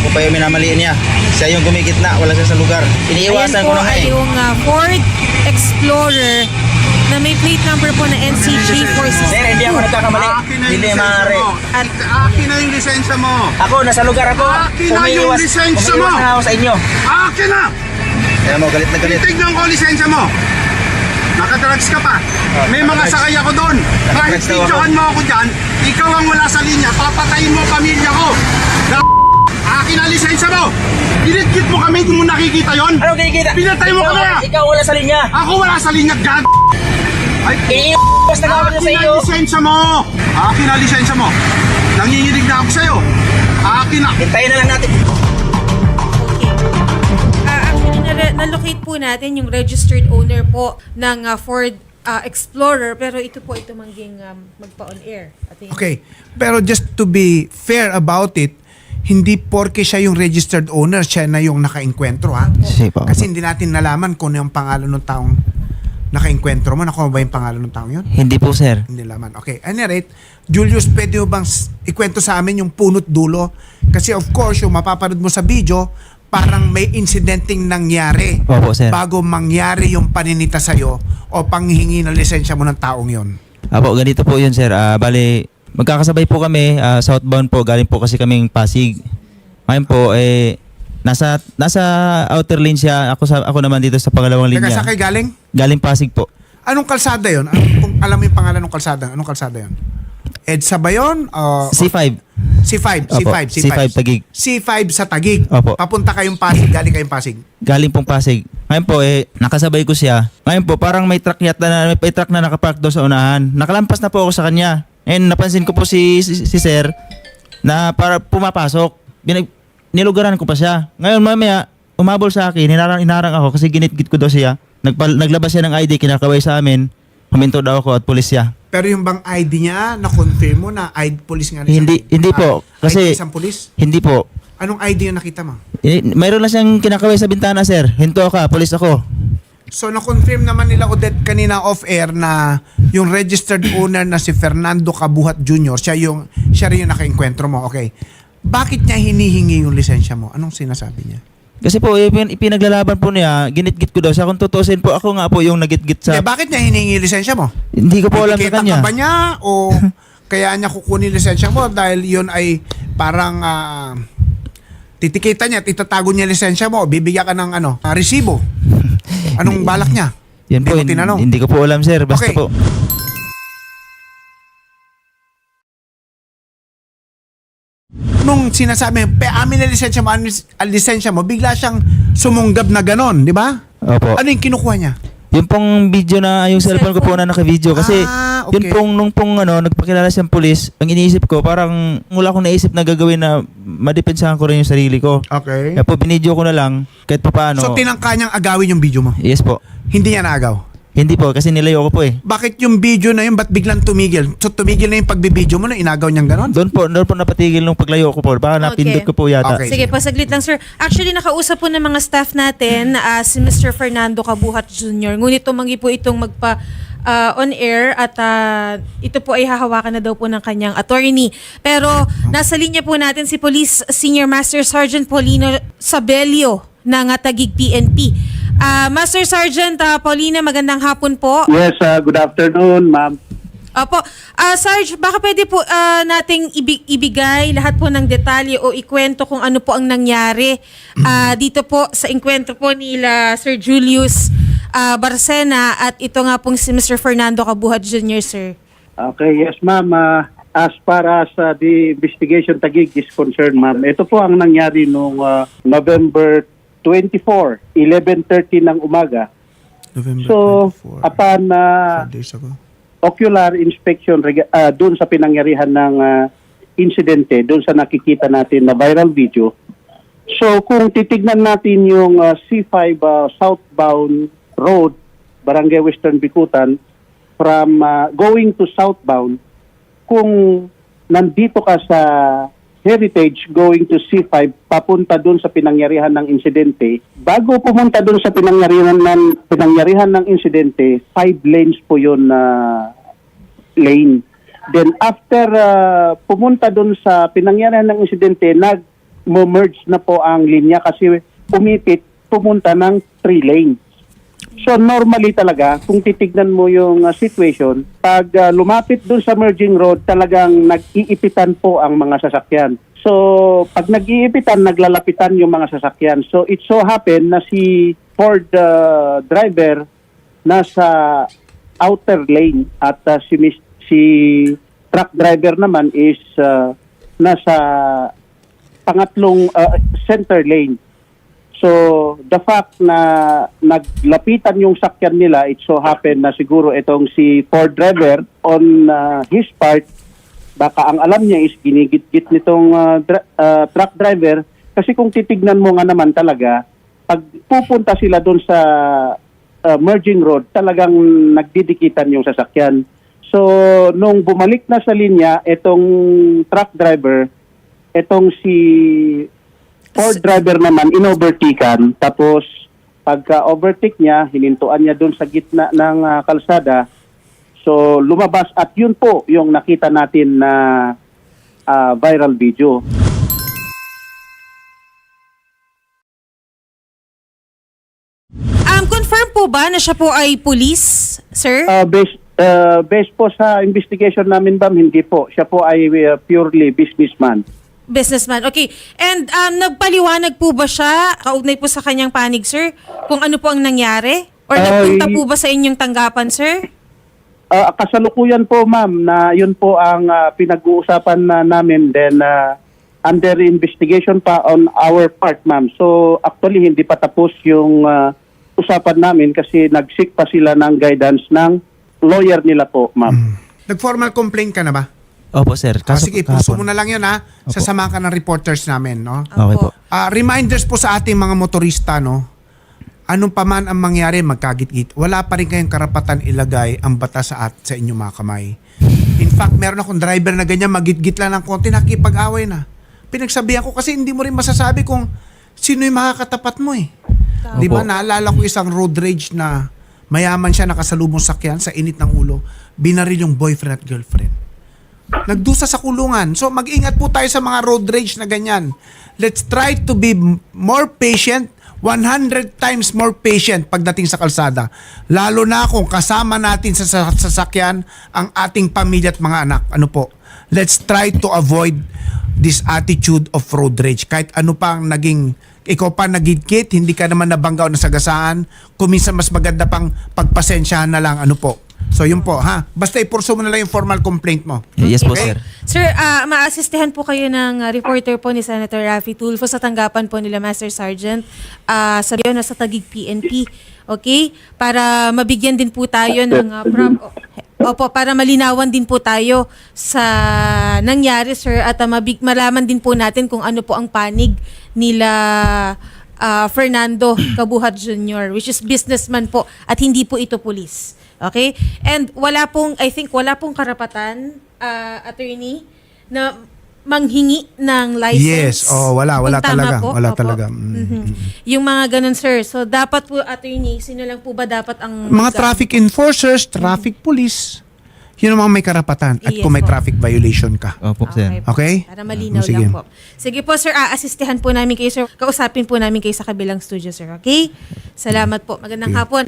Ako pa yung minamaliin niya. Siya yung gumigitna, wala siya sa lugar. Iniiwasan Ayan ko po na nga ay eh. yung Ford Explorer na may plate number po na NCG 462. Sir, hindi ako nagkakamali. Akin na yung Hindi lisensya maaari. mo. Akin na yung lisensya mo. Ako, nasa lugar ako. Akin na yung lisensya mo. Umiiwas na ako sa inyo. Akin na! Kaya mo, galit na galit. Titignan ko ang lisensya mo. Nakadrugs ka pa. May mga nakadrugs. sakay ako doon. Kahit Nakadrugs daw ako. videohan mo ako dyan, ikaw ang wala sa linya. Papatayin mo ang pamilya ko. Akin ang lisensya mo. Ginit-git mo kami, hindi mo nakikita yon. Ano kinikita? Pinatay mo kami. Ikaw wala sa linya. Ako wala sa linya, gag. Ay, Iiwas na ako sa akin iyo. ang lisensya mo. Akin ang lisensya mo. Nanginginig na ako sa'yo. Akin na. Hintayin na lang natin. Okay. Actually, na-locate po natin yung registered owner po ng Ford Explorer, pero ito po ito mangging magpa-on air. Okay. Pero just to be fair about it, hindi porke siya yung registered owner, siya na yung naka-enkwentro, ha? Sige po. Kasi hindi natin nalaman kung ano yung pangalan ng taong naka-enkwentro mo. Nakuha ba yung pangalan ng taong yun? Hindi po, sir. Hindi laman. Okay. Any rate, Julius, pwede mo bang ikwento sa amin yung punot dulo? Kasi of course, yung mapapanood mo sa video, parang may incidenting nangyari Opo, sir. bago mangyari yung paninita sa'yo o panghingi ng lisensya mo ng taong yon. Apo, ganito po yun, sir. Bali, magkakasabay po kami, southbound po, galing po kasi kaming Pasig. Ngayon po, nasa outer lane siya, ako naman dito sa pangalawang Teka, linya. sa kay galing? Galing Pasig po. Anong kalsada yon? Kung alam mo yung pangalan ng kalsada, anong kalsada yon? EDSA ba yun? C5. C5, Opo, C5, C5 Taguig. C5 sa Taguig. Opo. Papunta kayong Pasig, galing kayong Pasig. Galing pong Pasig. Ngayon po, nakasabay ko siya. Ngayon po, parang may truck na nakapark doon sa unahan. Nakalampas na po ako sa kanya. And napansin ko po si sir na para pumapasok. Nilugaran ko pa siya. Ngayon mamaya, umabol sa akin, hinarang ako kasi ginitgit ko daw siya. Naglabas siya ng ID, kinakaway sa amin. Huminto daw ako at pulis siya. Pero yung bang ID niya, na-confirm mo na ID police nga rin Hindi po. Kasi, ID isang police? hindi po. Anong ID yung nakita mo? Mayroon lang siyang kinakaway sa bintana, sir. Hinto ka, pulis ako. So na-confirm naman nila Odette kanina off-air na yung registered owner na si Fernando Cabuhat Jr., siya rin yung naka-enkwentro mo. Okay. Bakit niya hinihingi yung lisensya mo? Anong sinasabi niya? Kasi po, pinaglalaban po niya, ginitgit ko daw siya. Kung tutusin po, ako nga po yung nagitgit sa... Bakit niya hinihingi lisensya mo? Hindi ko po alam sa Nakikita kanya. ka ba niya o kaya niya kukunin lisensya mo dahil yun ay parang titikita niya at itatago niya lisensya mo o bibigyan ka ng resibo? Anong balak niya? Yan po, Hindi mo tinanong. hindi ko po alam, sir. Basta Okay. po. Nung sinasabi, amin na lisensya mo, bigla siyang sumunggab na ganon, di ba? Opo. Ano yung kinukuha niya? Yung pong video na, yung cellphone ko po na naka-video. Kasi, okay. yun pong, nung pong nagpakilala siyang pulis, ang iniisip ko, parang wala akong naisip na gagawin na madepensahan ko rin yung sarili ko. Okay. Kaya po, binidyo ko na lang, kahit pa paano. So tinangka niyang agawin yung video mo? Yes po. Hindi niya naagaw? Hindi po, kasi nilayo ko po eh. Bakit yung video na yun, ba't biglang tumigil? So tumigil na yung pagbibideo mo na inagaw niyang ganon? Doon po napatigil nung paglayo ko po. Baka napindot ko po yata. Okay. Sige, pasaglit lang sir. Actually, nakausap po ng mga staff natin si Mr. Fernando Cabuhat Jr. Ngunit tumanggi po itong magpa on air at ito po ay hahawakan na daw po ng kanyang attorney. Pero nasa linya po natin si Police Senior Master Sergeant Paulino Sabelio ng Taguig PNP. Master Sergeant Paulina, magandang hapon po. Yes, good afternoon, ma'am. Opo. Sarge, baka pwede po nating ibigay lahat po ng detalye o ikwento kung ano po ang nangyari dito po sa enkwentro po nila Sir Julius Barcena at ito nga pong si Mr. Fernando Cabuhat Jr., sir. Okay, yes, ma'am. As far as the investigation Taguig is concerned, ma'am, ito po ang nangyari noong November 24, 11:30 ng umaga. November So, 24. upon 4 days ago. ocular inspection doon sa pinangyarihan ng insidente, doon sa nakikita natin na viral video. So, kung titignan natin yung C5 southbound road, Barangay Western Bikutan, from going to southbound, kung nandito ka sa Heritage going to C5 papunta doon sa pinangyarihan ng insidente, bago pumunta doon sa pinangyarihan ng insidente, 5 lanes po yun na lane. Then after pumunta doon sa pinangyarihan ng insidente, merge na po ang linya kasi umipit, pumunta ng 3 lanes. So normally talaga, kung titignan mo yung situation, pag lumapit dun sa merging road, talagang nag-iipitan po ang mga sasakyan. So pag nag-iipitan, naglalapitan yung mga sasakyan. So it so happen na si Ford driver nasa outer lane at si truck driver naman is nasa pangatlong center lane. So, the fact na naglapitan yung sakyan nila, it so happen na siguro itong si Ford driver on his part, baka ang alam niya is ginigit-git nitong truck driver. Kasi kung titignan mo nga naman talaga, pag pupunta sila doon sa merging road, talagang nagdidikitan yung sasakyan. So, nung bumalik na sa linya, itong truck driver, itong si Ford driver naman, inovertikan. Tapos, pagka-overtake niya, hinintuan niya doon sa gitna ng kalsada. So, lumabas. At yun po yung nakita natin na viral video. Confirm po ba na siya po ay police, sir? Based po sa investigation namin, ma'am, hindi po. Siya po ay purely businessman. Businessman. Okay. And nagpaliwanag po ba siya, kaugnay po sa kanyang panig, sir, kung ano po ang nangyari? Or nagpunta po ba sa inyong tanggapan, sir? Kasalukuyan po, ma'am, na yun po ang pinag-uusapan namin. Then, under investigation pa on our part, ma'am. So, actually, hindi pa tapos yung usapan namin kasi nag-seek pa sila ng guidance ng lawyer nila po, ma'am. Nag-formal complaint ka na ba? Opo, sir. Sige, puso mo na lang yun ha. Sasama ka ng reporters namin, no? Okay po. Reminders po sa ating mga motorista, no? Anong pa man ang mangyari, magkagit-git, wala pa rin kayong karapatan ilagay ang batas sa inyong mga kamay. In fact, meron akong driver na ganyan, magit-git lang ng konti, nakikipag-away na. Pinagsabihan ko kasi hindi mo rin masasabi kung sino yung makakatapat mo eh. Di ba, naalala ko isang road rage na mayaman siya, nakasalubong sakyan sa init ng ulo, binaril yung boyfriend at girlfriend. Nagdusa sa kulungan. So mag-ingat po tayo sa mga road rage na ganyan. Let's try to be more patient, 100 times more patient pagdating sa kalsada. Lalo na kung kasama natin sa sasakyan ang ating pamilya at mga anak. Ano po? Let's try to avoid this attitude of road rage. Kahit ano pang naging, ikaw pa nagigkit, hindi ka naman nabanggaw na sagasaan, kuminsan mas maganda pang pagpasensyahan na lang. Ano po? So yun po, ha? Basta ipurso mo na lang yung formal complaint mo. Yes po, sir. Sir, maasistehan po kayo ng reporter po ni Senator Raffy Tulfo sa tanggapan po nila Master Sergeant sa sa Taguig PNP. Okay? Para mabigyan din po tayo ng para malinawan din po tayo sa nangyari, sir, at malaman din po natin kung ano po ang panig nila Fernando Cabuhat Jr., which is businessman po at hindi po ito police. Okay? And I think wala pong karapatan, attorney, na manghingi ng license. Yes, wala Kung tama talaga. po. Wala Opo. talaga. Yung mga ganun, sir. So, dapat po, attorney, sino lang po ba dapat ang... Mga traffic enforcers, traffic police, yun ang mga may karapatan. At Yes kung may po. traffic violation ka. Opo, sir. Okay? Para malinaw Sige. lang po. Sige po, sir. Asistehan po namin kayo, sir. Kausapin po namin kayo sa kabilang studio, sir. Okay? Salamat po. Magandang hapon.